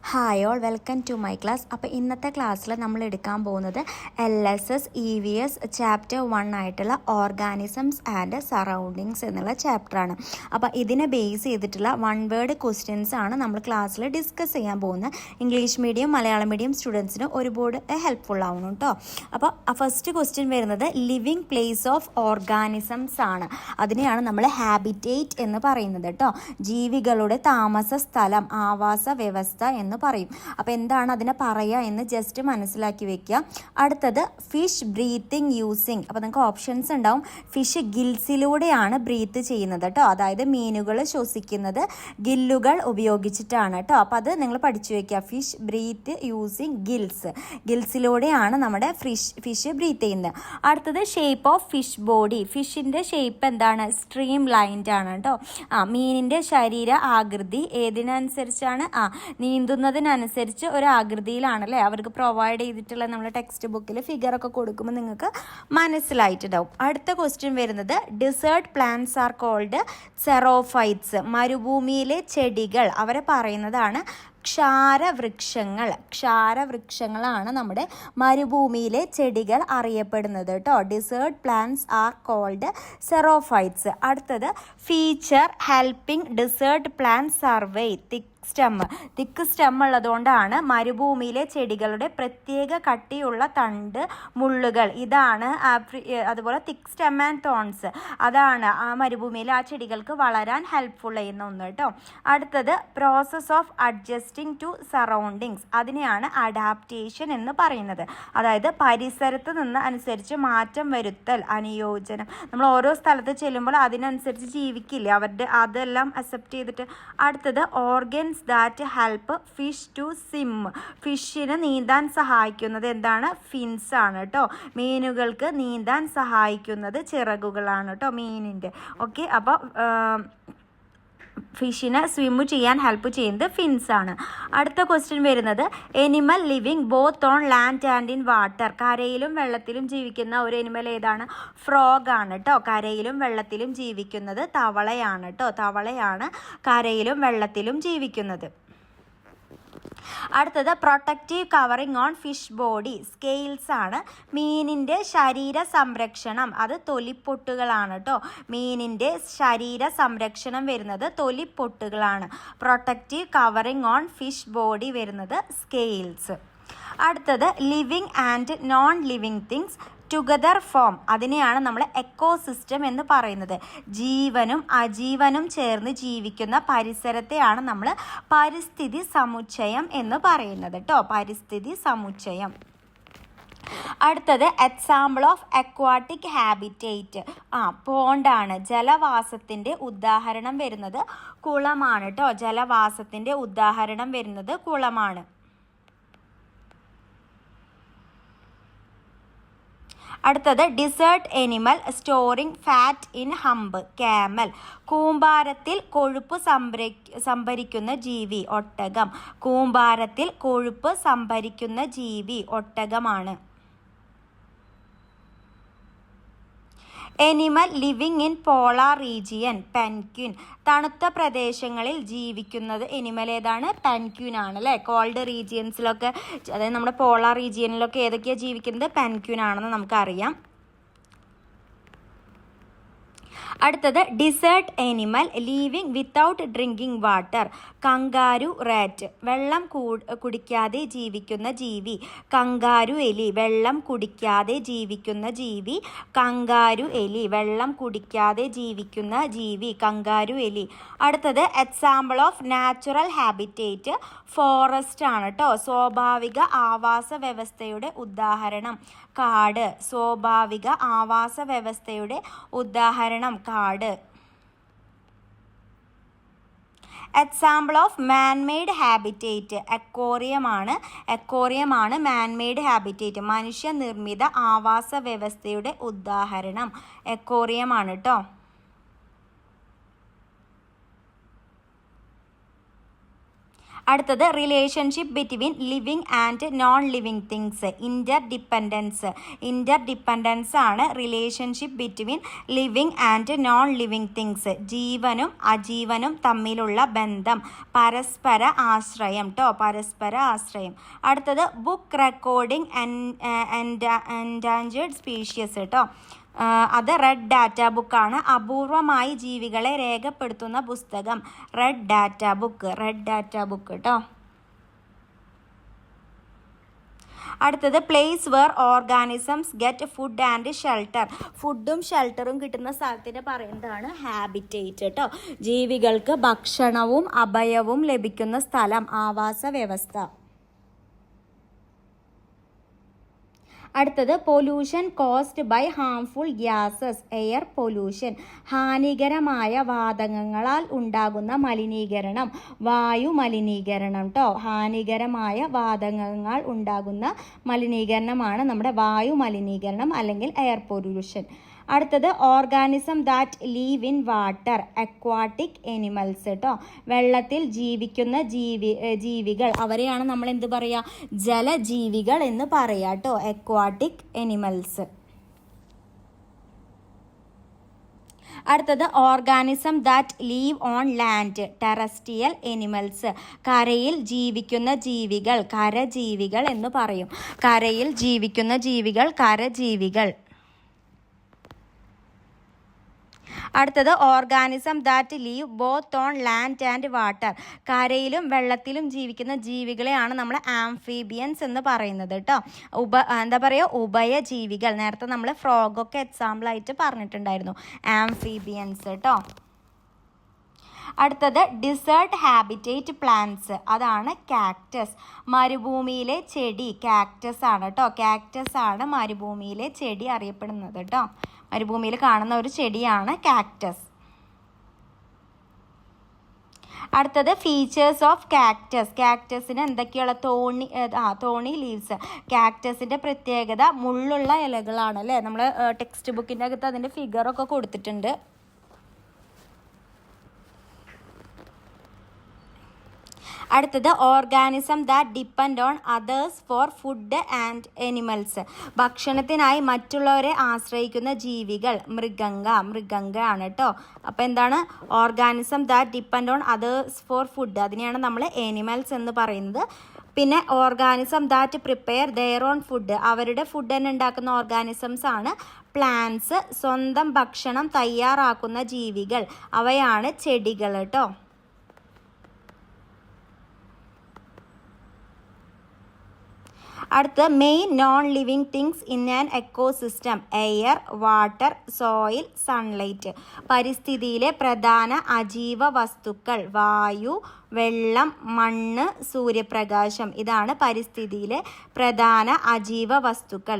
Hi all, welcome to my class. അപ്പോൾ ഇന്നത്തെ ക്ലാസ്സിൽ നമ്മൾ എടുക്കാൻ പോകുന്നത് LSS EVS ചാപ്റ്റർ 1 ആയിട്ടുള്ള ഓർഗാനിസംസ് ആൻഡ് സറൗണ്ടിങ്സ് എന്നുള്ള ചാപ്റ്ററാണ്. അപ്പോൾ ഇതിനെ ബേസ് ചെയ്തിട്ടുള്ള വൺ വേർഡ് ക്വസ്റ്റ്യൻസ് ആണ് നമ്മൾ ക്ലാസ്സിൽ ഡിസ്കസ് ചെയ്യാൻ പോകുന്നത്. ഇംഗ്ലീഷ് മീഡിയം മലയാളം മീഡിയം സ്റ്റുഡൻസിന് ഒരുപാട് ഹെൽപ്ഫുൾ ആവണം കേട്ടോ. അപ്പോൾ ഫസ്റ്റ് ക്വസ്റ്റ്യൻ വരുന്നത് ലിവിങ് പ്ലേസ് ഓഫ് ഓർഗാനിസംസ് ആണ്. അതിനെയാണ് നമ്മൾ ഹാബിറ്റേറ്റ് എന്ന് പറയുന്നത് കേട്ടോ. ജീവികളുടെ താമസ സ്ഥലം, ആവാസ വ്യവസ്ഥ എന്ന് പറയും. അപ്പോൾ എന്താണ് അതിനെ പറയുക എന്ന് ജസ്റ്റ് മനസ്സിലാക്കി വെക്കുക. അടുത്തത് ഫിഷ് ബ്രീത്തിങ് യൂസിങ്. അപ്പോൾ നിങ്ങൾക്ക് ഓപ്ഷൻസ് ഉണ്ടാവും. ഫിഷ് ഗിൽസിലൂടെയാണ് ബ്രീത്ത് ചെയ്യുന്നത് കേട്ടോ. അതായത് മീനുകൾ ശ്വസിക്കുന്നത് ഗില്ലുകൾ ഉപയോഗിച്ചിട്ടാണ് കേട്ടോ. അപ്പോൾ അത് നിങ്ങൾ പഠിച്ചു വെക്കുക. ഫിഷ് ബ്രീത്ത് യൂസിങ് ഗിൽസിലൂടെയാണ് നമ്മുടെ ഫിഷ് ബ്രീത്ത് ചെയ്യുന്നത്. അടുത്തത് ഷേപ്പ് ഓഫ് ഫിഷ് ബോഡി. ഫിഷിൻ്റെ ഷേപ്പ് എന്താണ്? സ്ട്രീം ലൈൻഡ് ആണ് കേട്ടോ. മീനിൻ്റെ ശരീര ആകൃതി ഏതിനനുസരിച്ചാണ്? നീന്തുന്നതിനനുസരിച്ച് ഒരു ആകൃതിയിലാണല്ലേ അവർക്ക് പ്രൊവൈഡ് ചെയ്തിട്ടുള്ള നമ്മുടെ ടെക്സ്റ്റ് ബുക്കിൽ ഫിഗറൊക്കെ കൊടുക്കുമ്പോൾ നിങ്ങൾക്ക് മനസ്സിലായിട്ടുണ്ടാവും. അടുത്ത ക്വസ്റ്റ്യൻ വരുന്നത് ഡിസേർട്ട് പ്ലാന്റ്സ് ആർ കോൾഡ് സെറോഫൈറ്റ്സ്. മരുഭൂമിയിലെ ചെടികൾ അവരെ പറയുന്നതാണ് ക്ഷാരവൃക്ഷങ്ങളാണ് നമ്മുടെ മരുഭൂമിയിലെ ചെടികൾ അറിയപ്പെടുന്നത് കേട്ടോ. Desert plants are called xerophytes. അടുത്തത് feature helping desert plant survive thick stem ഉള്ളതുകൊണ്ടാണ് മരുഭൂമിയിലെ ചെടികളുടെ പ്രത്യേക കട്ടിയുള്ള തണ്ട് മുള്ളുകൾ. ഇതാണ് അതുപോലെ തിക്ക് സ്റ്റെം ആൻഡ് തോൺസ്. അതാണ് ആ മരുഭൂമിയിലെ ആ ചെടികൾക്ക് വളരാൻ ഹെൽപ്ഫുൾ ചെയ്യുന്ന ഒന്ന് കേട്ടോ. അടുത്തത് process of adjusting to surroundings. അതിനെയാണ് അഡാപ്റ്റേഷൻ എന്ന് പറയുന്നത്. അതായത് പരിസരത്ത് നിന്ന് അനുസരിച്ച് മാറ്റം വരുത്തൽ, അനുയോജനം. നമ്മൾ ഓരോ സ്ഥലത്ത് ചെല്ലുമ്പോൾ അതിനനുസരിച്ച് ജീവിക്കില്ലേ, അവരുടെ അതെല്ലാം അക്സെപ്റ്റ് ചെയ്തിട്ട്. അടുത്തത് organs that help fish to swim. ഫിഷിന് നീന്താൻ സഹായിക്കുന്നത് എന്താണ്? ഫിൻസ് ആണ് കേട്ടോ. മീനുകൾക്ക് നീന്താൻ സഹായിക്കുന്നത് ചിറകുകളാണ് കേട്ടോ മീനിൻ്റെ. ഓക്കെ, അപ്പോൾ ഫിഷിനെ സ്വിമ്മ് ചെയ്യാൻ ഹെൽപ്പ് ചെയ്യുന്നത് ഫിൻസ് ആണ്. അടുത്ത ക്വസ്റ്റ്യൻ വരുന്നത് animal living both on land and in water. കരയിലും വെള്ളത്തിലും ജീവിക്കുന്ന ഒരു എനിമൽ ഏതാണ്? ഫ്രോഗ് ആണ് കേട്ടോ. കരയിലും വെള്ളത്തിലും ജീവിക്കുന്നത് തവളയാണ് കേട്ടോ. തവളയാണ് കരയിലും വെള്ളത്തിലും ജീവിക്കുന്നത്. അടുത്തത് protective covering on fish body. Scales ആണ്. മീനിൻ്റെ ശരീര സംരക്ഷണം അത് തൊലിപ്പൊട്ടുകളാണ് കേട്ടോ. മീനിൻ്റെ ശരീര സംരക്ഷണം വരുന്നത് തൊലിപ്പൊട്ടുകളാണ്. Protective covering on fish body വരുന്നത് സ്കെയിൽസ്. അടുത്തത് living and non living things together form. അതിനെയാണ് നമ്മൾ എക്കോസിസ്റ്റം എന്ന് പറയുന്നത്. ജീവനും അജീവനും ചേർന്ന് ജീവിക്കുന്ന പരിസരത്തെയാണ് നമ്മൾ പരിസ്ഥിതി സമുച്ചയം എന്ന് പറയുന്നത് കേട്ടോ. പരിസ്ഥിതി സമുച്ചയം. അടുത്തത് എക്സാമ്പിൾ ഓഫ് അക്വാട്ടിക് ഹാബിറ്റേറ്റ്. പോണ്ടാണ്. ജലവാസത്തിൻ്റെ ഉദാഹരണം വരുന്നത് കുളമാണ് കേട്ടോ. ജലവാസത്തിൻ്റെ ഉദാഹരണം വരുന്നത് കുളമാണ്. അടുത്തത് desert animal storing fat in hump. Camel. കൂമ്പാരത്തിൽ കൊഴുപ്പ് സംഭരിക്കുന്ന ജീവി ഒട്ടകം. കൂമ്പാരത്തിൽ കൊഴുപ്പ് സംഭരിക്കുന്ന ജീവി ഒട്ടകമാണ്. Animal living in polar region. Penguin. തണുത്ത പ്രദേശങ്ങളിൽ ജീവിക്കുന്നത് എനിമൽ ഏതാണ്? പെൻഗ്വിൻ ആണ് അല്ലേ. കോൾഡ് റീജിയൻസിലൊക്കെ, അതായത് നമ്മുടെ പോളാർ റീജിയനിലൊക്കെ ഏതൊക്കെയാണ് ജീവിക്കുന്നത്? പെൻഗ്വിൻ ആണെന്ന് നമുക്കറിയാം. അടുത്തത് desert animal living without drinking water. Kangaroo rat. വെള്ളം കുടിക്കാതെ ജീവിക്കുന്ന ജീവി. കങ്കാരു എലി. വെള്ളം കുടിക്കാതെ ജീവിക്കുന്ന ജീവി കങ്കാരു എലി. വെള്ളം കുടിക്കാതെ ജീവിക്കുന്ന ജീവി കങ്കാരു എലി. അടുത്തത് example of natural habitat. Forest ആണ് കേട്ടോ. സ്വാഭാവിക ആവാസ വ്യവസ്ഥയുടെ ഉദാഹരണം കാട്. സ്വാഭാവിക ആവാസ വ്യവസ്ഥയുടെ ഉദാഹരണം കാട്. എക്സാമ്പിൾ ഓഫ് മാൻമെയ്ഡ് ഹാബിറ്റേറ്റ് അക്വേറിയമാണ് മാൻമെയ്ഡ് ഹാബിറ്റേറ്റ്. മനുഷ്യനിർമ്മിത ആവാസ വ്യവസ്ഥയുടെ ഉദാഹരണം അക്വേറിയമാണ് കേട്ടോ. അടുത്തത് relationship between living and non living things, inter ആണ് relationship between living and non living things. ജീവനും അജീവനും തമ്മിലുള്ള ബന്ധം, പരസ്പര ആശ്രയം പരസ്പര ആശ്രയം. അടുത്തത് ബുക്ക് റെക്കോർഡിംഗ് എൻഡാഞ്ചേർഡ് സ്പീഷ്യസ് അത് റെഡ് ഡാറ്റ ബുക്കാണ്. അപൂർവമായി ജീവികളെ രേഖപ്പെടുത്തുന്ന പുസ്തകം റെഡ് ഡാറ്റ ബുക്ക് അടുത്തത് place where organisms get food and shelter. ഫുഡും ഷെൽട്ടറും കിട്ടുന്ന സ്ഥലത്തിന് പറയുന്നതാണ് ഹാബിറ്റേറ്റ് ജീവികൾക്ക് ഭക്ഷണവും അഭയവും ലഭിക്കുന്ന സ്ഥലം, ആവാസ വ്യവസ്ഥ. അടുത്തത് pollution caused by harmful gases, air pollution. ഹാനികരമായ വാതകങ്ങളാൽ ഉണ്ടാകുന്ന മലിനീകരണം, വായു മലിനീകരണം ഹാനികരമായ വാതകങ്ങൾ ഉണ്ടാകുന്ന മലിനീകരണമാണ് നമ്മുടെ വായു മലിനീകരണം അല്ലെങ്കിൽ എയർ പൊല്യൂഷൻ. അടുത്തത് organism that leave in water, aquatic animals വെള്ളത്തിൽ ജീവിക്കുന്ന ജീവികൾ അവരെയാണ് നമ്മൾ എന്ത് പറയുക, ജലജീവികൾ എന്ന് പറയാം അക്വാട്ടിക് എനിമൽസ്. അടുത്തത് organism that leave on land, terrestrial animals കരയിൽ ജീവിക്കുന്ന ജീവികൾ, കരജീവികൾ എന്ന് പറയും. കരയിൽ ജീവിക്കുന്ന ജീവികൾ കരജീവികൾ. അടുത്തത് organism that leave both on land and water, കരയിലും വെള്ളത്തിലും ജീവിക്കുന്ന ജീവികളെയാണ് നമ്മൾ ആംഫീബിയൻസ് എന്ന് പറയുന്നത് എന്താ പറയുക, ഉഭയജീവികൾ. നേരത്തെ നമ്മൾ ഫ്രോഗൊക്കെ എക്സാമ്പിളായിട്ട് പറഞ്ഞിട്ടുണ്ടായിരുന്നു, ആംഫീബിയൻസ് അടുത്തത് ഡിസേർട്ട് ഹാബിറ്റേറ്റ് പ്ലാന്റ്സ്, അതാണ് കാക്ടസ്. മരുഭൂമിയിലെ ചെടി കാക്ടസ് ആണ് മരുഭൂമിയിലെ ചെടി അറിയപ്പെടുന്നത് മരുഭൂമിയിൽ കാണുന്ന ഒരു ചെടിയാണ് കാക്ടസ്. അടുത്തത് ഫീച്ചേഴ്സ് ഓഫ് കാക്ടസിന് എന്തൊക്കെയുള്ള തോണി ലീവ്സ്. കാക്ടസിൻ്റെ പ്രത്യേകത മുള്ളുള്ള ഇലകളാണ് അല്ലേ. നമ്മൾ ടെക്സ്റ്റ് ബുക്കിൻ്റെ അകത്ത് അതിൻ്റെ ഫിഗറൊക്കെ കൊടുത്തിട്ടുണ്ട്. അടുത്തത് organism that depend on others for food and animals, ഭക്ഷണത്തിനായി മറ്റുള്ളവരെ ആശ്രയിക്കുന്ന ജീവികൾ. മൃഗങ്ക ആണ് അപ്പോൾ എന്താണ് organism that depend on others for food, അതിനെയാണ് നമ്മൾ എനിമൽസ് എന്ന് പറയുന്നത്. പിന്നെ organism that prepare their own food, അവരുടെ ഫുഡ് തന്നെ ഉണ്ടാക്കുന്ന ഓർഗാനിസംസ് ആണ് പ്ലാന്റ്സ്. സ്വന്തം ഭക്ഷണം തയ്യാറാക്കുന്ന ജീവികൾ അവയാണ് ചെടികൾ അടുത്ത main non living things in an ecosystem, air, water, soil, sunlight. പരിസ്ഥിതിയിലെ പ്രധാന അജീവ വസ്തുക്കൾ വായു, വെള്ളം, മണ്ണ്, സൂര്യപ്രകാശം. ഇതാണ് പരിസ്ഥിതിയിലെ പ്രധാന അജീവ വസ്തുക്കൾ.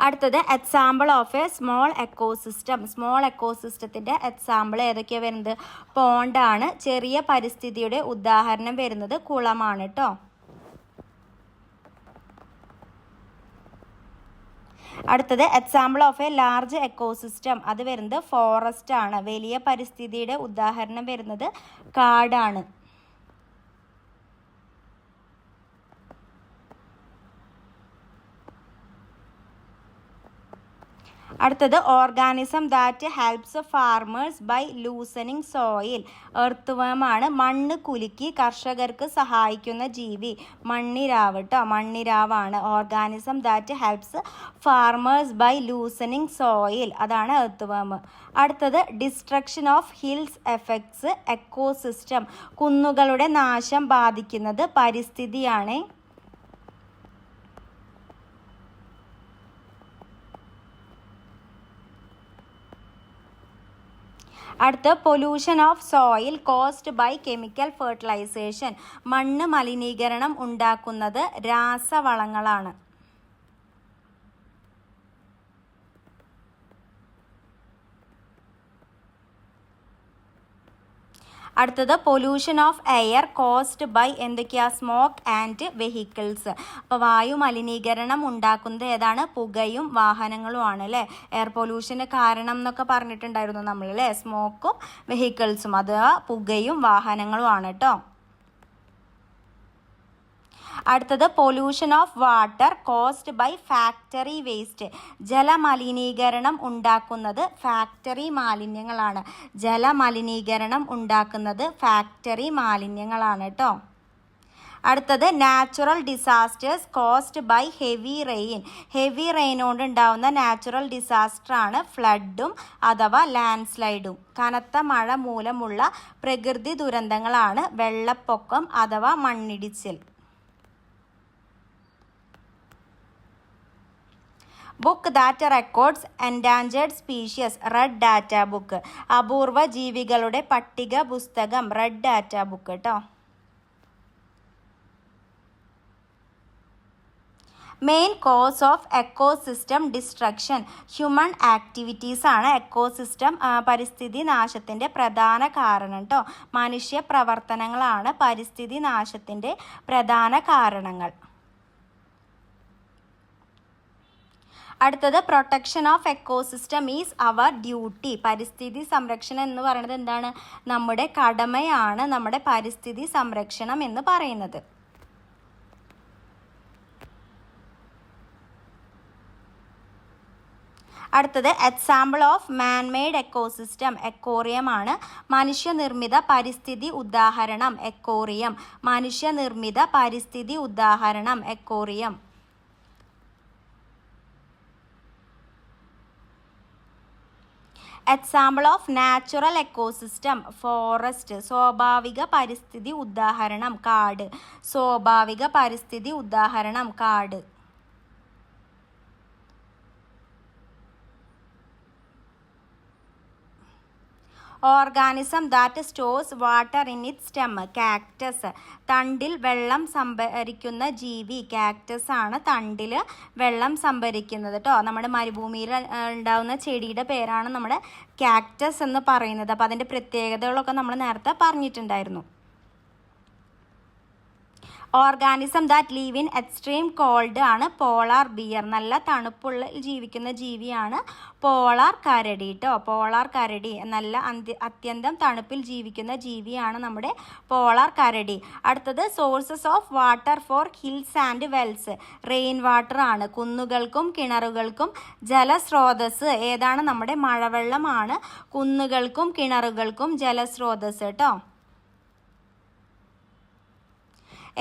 അടുത്തത് എക്സാമ്പിൾ ഓഫ് എ സ്മോൾ എക്കോസിസ്റ്റത്തിൻ്റെ എക്സാമ്പിൾ ഏതൊക്കെയാണ് വരുന്നത്, പോണ്ടാണ്. ചെറിയ പരിസ്ഥിതിയുടെ ഉദാഹരണം വരുന്നത് കുളമാണ് അടുത്തത് example of a large ecosystem, അത് വരുന്നത് ഫോറസ്റ്റ് ആണ്. വലിയ പരിസ്ഥിതിയുടെ ഉദാഹരണം വരുന്നത് കാടാണ്. അടുത്തത് organism that helps farmers by loosening soil, earth മണ്ണ് കുലുക്കി കർഷകർക്ക് സഹായിക്കുന്ന ജീവി. മണ്ണിരാവാണ്. Organism that helps farmers by loosening soil, അതാണ് എർത്ത് വേം. അടുത്തത് destruction of hills effects ecosystem, കുന്നുകളുടെ നാശം ബാധിക്കുന്നത് പരിസ്ഥിതിയാണ്. അടുത്ത pollution of soil caused by chemical fertilization, മണ്ണ് മലിനീകരണം ഉണ്ടാക്കുന്നത് രാസവളങ്ങളാണ്. അടുത്തത് pollution of air caused by എന്തൊക്കെയാണ്? Smoke and vehicles. അപ്പോൾ വായു മലിനീകരണം ഉണ്ടാക്കുന്നത് ഏതാണ്? പുകയും വാഹനങ്ങളുമാണ് അല്ലേ. എയർ പൊല്യൂഷന് കാരണം എന്നൊക്കെ പറഞ്ഞിട്ടുണ്ടായിരുന്നു നമ്മൾ അല്ലേ. സ്മോക്കും വെഹിക്കിൾസും, അത് പുകയും വാഹനങ്ങളും ആണ് കേട്ടോ. അടുത്തത് pollution of water caused by factory waste. ജലമലിനീകരണം ഉണ്ടാക്കുന്നത് ഫാക്ടറി മാലിന്യങ്ങളാണ്. ജലമലിനീകരണം ഉണ്ടാക്കുന്നത് ഫാക്ടറി മാലിന്യങ്ങളാണ് കേട്ടോ. അടുത്തത് natural disasters caused by heavy rain. Heavy rain കൊണ്ട് ഉണ്ടാവുന്ന നാച്ചുറൽ ഡിസാസ്റ്ററാണ് ഫ്ലഡും അഥവാ ലാൻഡ് സ്ലൈഡും. കനത്ത മഴ മൂലമുള്ള പ്രകൃതി ദുരന്തങ്ങളാണ് വെള്ളപ്പൊക്കം അഥവാ മണ്ണിടിച്ചിൽ. Book that records endangered species. Red data book. അപൂർവ ജീവികളുടെ പട്ടിക പുസ്തകം റെഡ് ഡാറ്റ ബുക്ക് കേട്ടോ. Main cause of ecosystem destruction. Human activities ആണ് എക്കോസിസ്റ്റം പരിസ്ഥിതി നാശത്തിൻ്റെ പ്രധാന കാരണം കേട്ടോ. മനുഷ്യ പ്രവർത്തനങ്ങളാണ് പരിസ്ഥിതി നാശത്തിൻ്റെ പ്രധാന കാരണങ്ങൾ. അടുത്തത് protection of ecosystem is our duty. പരിസ്ഥിതി സംരക്ഷണം എന്ന് പറയുന്നത് എന്താണ്? നമ്മുടെ കടമയാണ് നമ്മുടെ പരിസ്ഥിതി സംരക്ഷണം എന്ന് പറയുന്നത്. അടുത്തത് example of manmade ecosystem. Aquarium ആണ്. മനുഷ്യനിർമ്മിത പരിസ്ഥിതി ഉദാഹരണം എക്കോറിയം. മനുഷ്യനിർമ്മിത പരിസ്ഥിതി ഉദാഹരണം aquarium. Example of natural ecosystem forest. സ്വാഭാവിക പരിസ്ഥിതി ഉദാഹരണം കാട്. സ്വാഭാവിക പരിസ്ഥിതി ഉദാഹരണം കാട്. Organism that stores water in it stem. Cactus. തണ്ടിൽ വെള്ളം സംഭരിക്കുന്ന ജീവി കാക്ടസ് ആണ്. തണ്ടിൽ വെള്ളം സംഭരിക്കുന്നത് കേട്ടോ. നമ്മുടെ മരുഭൂമിയിൽ ഉണ്ടാകുന്ന ചെടിയുടെ പേരാണ് നമ്മുടെ കാക്ടസ് എന്ന് പറയുന്നത്. അപ്പോൾ അതിൻ്റെ പ്രത്യേകതകളൊക്കെ നമ്മൾ നേരത്തെ പറഞ്ഞിട്ടുണ്ടായിരുന്നു. Organism that leave in extreme called ആണ് പോളാർ ബിയർ. നല്ല തണുപ്പുള്ള ജീവിക്കുന്ന ജീവിയാണ് പോളാർ കരടി കേട്ടോ. പോളാർ കരടി നല്ല അത്യന്തം തണുപ്പിൽ ജീവിക്കുന്ന ജീവിയാണ് നമ്മുടെ പോളാർ കരടി. അടുത്തത് sources of water for hills and Wells. Rain water ആണ്. കുന്നുകൾക്കും കിണറുകൾക്കും ജലസ്രോതസ് ഏതാണ്? നമ്മുടെ മഴവെള്ളമാണ് കുന്നുകൾക്കും കിണറുകൾക്കും ജലസ്രോതസ് കേട്ടോ.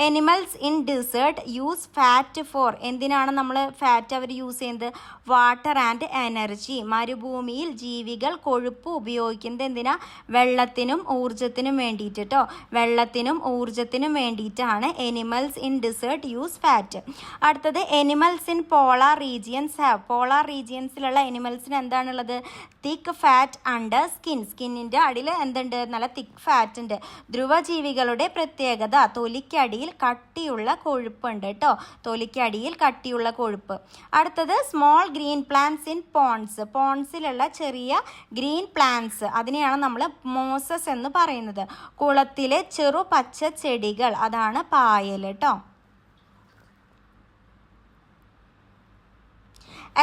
Animals in desert use fat four. എന്തിനാണ് നമ്മൾ ഫാറ്റ് അവർ യൂസ് ചെയ്യുന്നത്? Water and energy. മരുഭൂമിയിൽ ജീവികൾ കൊഴുപ്പ് ഉപയോഗിക്കുന്നത് എന്തിനാ? വെള്ളത്തിനും ഊർജത്തിനും വേണ്ടിയിട്ട് കേട്ടോ. വെള്ളത്തിനും ഊർജത്തിനും വേണ്ടിയിട്ടാണ് animals in desert use fat. അടുത്തത് animals in polar regions have. Polar റീജിയൻസിലുള്ള എനിമൽസിന് എന്താണുള്ളത്? Thick fat under skin. സ്കിന്നിൻ്റെ അടിയിൽ എന്തുണ്ട്? നല്ല തിക്ക് ഫാറ്റ് ഉണ്ട്. ധ്രുവജീവികളുടെ പ്രത്യേകത തൊലിക്കടിയിൽ കട്ടിയുള്ള കൊഴുപ്പുണ്ട് കേട്ടോ. തൊലിക്കടിയിൽ കട്ടിയുള്ള കൊഴുപ്പ്. അടുത്തത് small green plants in ponds. പോൺസിലുള്ള ചെറിയ ഗ്രീൻ പ്ലാന്റ്സ് അതിനെയാണ് നമ്മൾ മോസസ് എന്ന് പറയുന്നത്. കുളത്തിലെ ചെറു പച്ച ചെടികൾ അതാണ് പായൽ കേട്ടോ.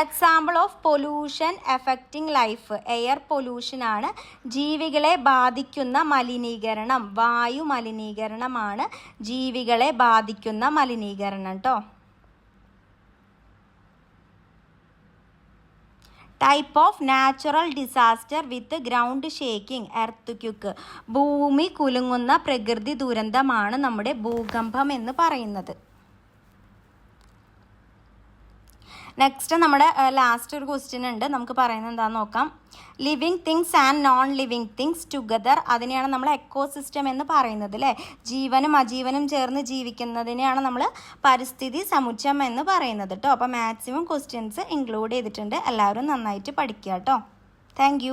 Example of pollution affecting life. Air പൊല്യൂഷനാണ്. ജീവികളെ ബാധിക്കുന്ന മലിനീകരണം വായു മലിനീകരണമാണ് ജീവികളെ ബാധിക്കുന്ന മലിനീകരണം കേട്ടോ. Type of natural disaster with ground shaking earthquake. ഭൂമി കുലുങ്ങുന്ന പ്രകൃതി ദുരന്തമാണ് നമ്മുടെ ഭൂകമ്പം എന്ന് പറയുന്നത്. നെക്സ്റ്റ് നമ്മുടെ ലാസ്റ്റ് ഒരു ക്വസ്റ്റ്യൻ ഉണ്ട്. നമുക്ക് പറയുന്നത് എന്താണെന്ന് നോക്കാം. Living things and non living things together. അതിനെയാണ് നമ്മൾ എക്കോസിസ്റ്റം എന്ന് പറയുന്നത് അല്ലേ. ജീവനും അജീവനും ചേർന്ന് ജീവിക്കുന്നതിനെയാണ് നമ്മൾ പരിസ്ഥിതി സമുച്ചയം എന്ന് പറയുന്നത് കേട്ടോ. അപ്പോൾ മാക്സിമം ക്വസ്റ്റ്യൻസ് ഇൻക്ലൂഡ് ചെയ്തിട്ടുണ്ട്. എല്ലാവരും നന്നായിട്ട് പഠിക്കുക കേട്ടോ. താങ്ക്